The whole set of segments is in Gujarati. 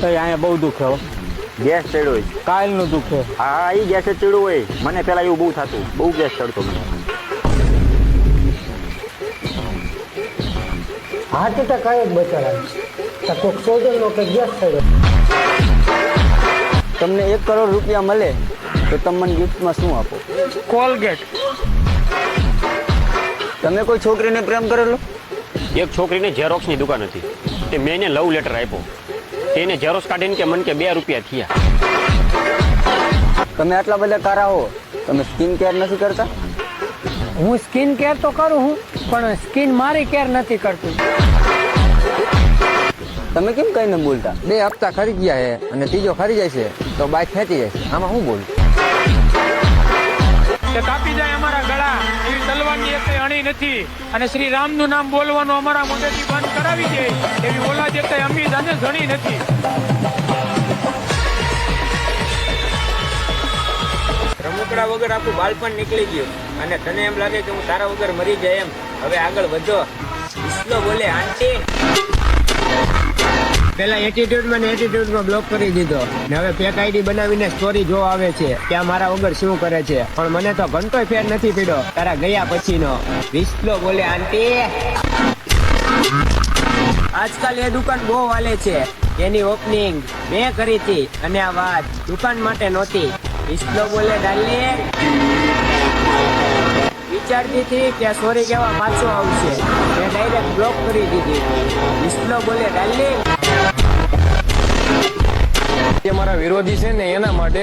અહીંયા બહુ દુખે હો. ગેસ ચડ્યો હોય. કાલનું દુખે. હા એ ગેસ જ ચડ્યું હોય. મને પેલા એવું બહુ થતું, બહુ ગેસ ચડતો મને. હાર્ટ એટેક આવ્યો જ બચારા કોઈક સોજનનો કે ગેસ થયો. તમને 1 કરોડ રૂપિયા મળે તો તમે મને ગિફ્ટમાં શું આપો? કોલગેટ. તમે કોઈ છોકરીને પ્રેમ કરેલો? એક છોકરીને ઝેરોક્સની દુકાન હતી, તે મેં એને લવ લેટર આપ્યો. તેને ઝેરોક્સ કાઢીને કે મને કે 2 રૂપિયા થયા. તમે આટલા બધા કારા હો, તમે સ્કિન કેર નથી કરતા? હું સ્કિન કેર તો કરું હું, પણ સ્કિન મારી કેર નથી કરતું. તમે કેમ કઈ ન બોલતા? 2 હપ્તા ખરી ગયા છે અને ત્રીજો ખરી જાય છે તો બાઇક ખેંચી જાય છે. આમાં શું બોલું? તે કાપી જાય અમારા ગળા એવી તલવારની એક અણી નથી, અને શ્રી રામનું નામ બોલવાનું અમારા મોઢેથી બંધ કરાવી દે એવી ઓલાદ એક અમીર અને ઘણી નથી. રમકડા વગર આખું બાળપણ નીકળી ગયું અને તને એમ લાગે કે હું તારા વગર મરી જાય એમ. હવે આગળ વધો. વિશ્લો બોલે આંટી. પેલા એટીટ્યુડમાં ને એટીટ્યુડમાં બ્લોક કરી દીધો ને હવે ફેક આઈડી બનાવીને સ્ટોરી જો આવે છે કે આ મારા વગર શું કરે છે, પણ મને તો ઘંટોય ફેર નથી પીડ્યો તારા ગયા પછીનો. વિશ્લો બોલે આંટી. આજકાલ એ દુકાન બહુ હાલે છે. એની ઓપનિંગ મેં કરી હતી અને આ વાત દુકાન માટે નહોતી. વિશ્લો બોલે ડાર્લિંગ. વિચારતી હતી કે સોરી કહેવા પાછો આવશે, મેં ડાયરેક્ટ બ્લોક કરી દીધી. વિશ્લો બોલે ડાર્લિંગ. જે મારા વિરોધી છે ને એના માટે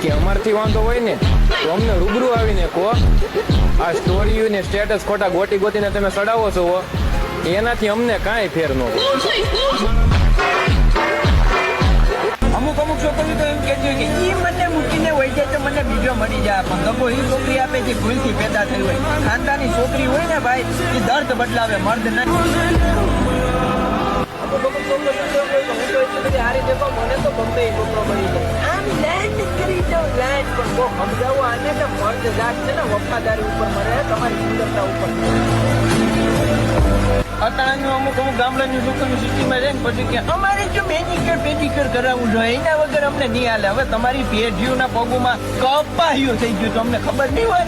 કે અમારથી વાંધો હોય ને તો અમને રૂબરૂ આવીને કહો. આ સ્ટોરી ને સ્ટેટસ ખોટા ગોતી ગોતીને તમે ચડાવો છો એનાથી અમને કાંઈ ફેર ન હોય. અમુક છોકરીઓ તો એમ કહેતી હોય કે ઈ મને મૂકીને વહી જાય તો મને બીજો મળી જાય, પણ ગગો એ છોકરી આપે જે ભૂલથી પેદા થઈ હોય. ખાનદાની છોકરી હોય ને ભાઈ, એ દર્દ બદલાવે, મર્દ નહીં. મને તો ગમે છોકરો મળી જાય. આમ લેન્ડ કરી જાવ લેન્ડ, પણ બહુ સમજાવવું આને કે મર્દ જાત છે ને વફાદારી ઉપર મરે, તમારી સુંદરતા ઉપર. અત્યારની અમુક ગામડાની છોકરીની સિટીમાં જાય ને પછી કે અમારે જો મેનિક્યોર પેડિક્યોર કરાવવું જોઈએ, એના વગર અમને નહીં હાલે. હવે તમારી પેઢીઓના પગોમાં કપાયું થઈ ગયું તો અમને ખબર નહીં હોય.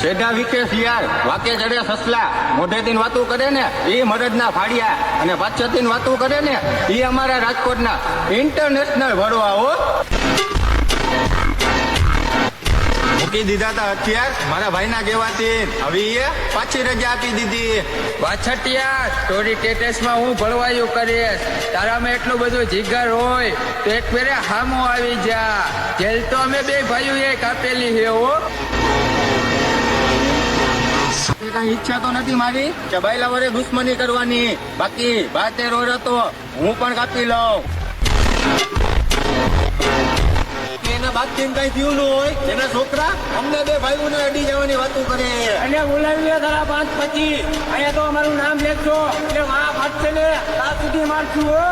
સેઢા વિકેશ યાર, વાકે ચડે સસલા, મોઢેથી વાતું કરે ને એ મરદના ફાડિયા, અને પાછળથી વાતું કરે ને એ અમારા રાજકોટના ઇન્ટરનેશનલ ભરવા હો. મૂકી દીધા હતા હથિયાર મારા ભાઈના કહેવાથી, હવે એ પાછી રજા આપી દીધી. વાછટિયા સ્ટોરી સ્ટેટસમાં હું ભળવાયું કરે, તારામાં એટલું બધું જીગર હોય તો એક ફેરે હામો આવી જા. જેલ તો અમે 2 ભાઈઓ એ કાપેલી છે હો. કઈ ઈચ્છા તો નથી મારી કે બાયલા વડે દુશ્મની કરવાની, બાકી 72 રોડ હતો હું પણ કાપી લઉં. એના બાપથી કઈ થયું ન હોય, એના છોકરા અમને 2 ભાઈઓને અડી જવાની વાતો કરે. અને બોલાવી તારા 5 પછી અહીંયા તો અમારું નામ લેખજો એટલે વાહ ફાટશે ને ત્યાં સુધી મારશું હો.